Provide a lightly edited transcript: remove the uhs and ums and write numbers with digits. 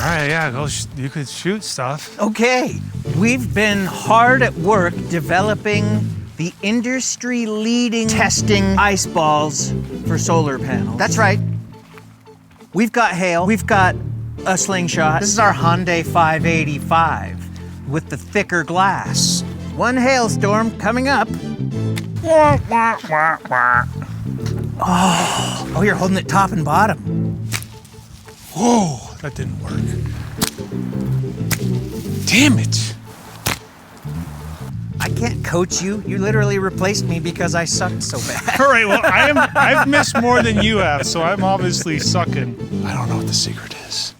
right, yeah, you could shoot stuff. Okay, we've been hard at work developing the industry-leading testing ice balls for solar panels. That's right. We've got hail, we've got a slingshot. This is our Hyundai 585 with the thicker glass. One hailstorm coming up. Oh, you're holding it top and bottom. Whoa, that didn't work. Damn it. I can't coach you. You literally replaced me because I sucked so bad. All right, well, I've missed more than you have, so I'm obviously sucking. I don't know what the secret is.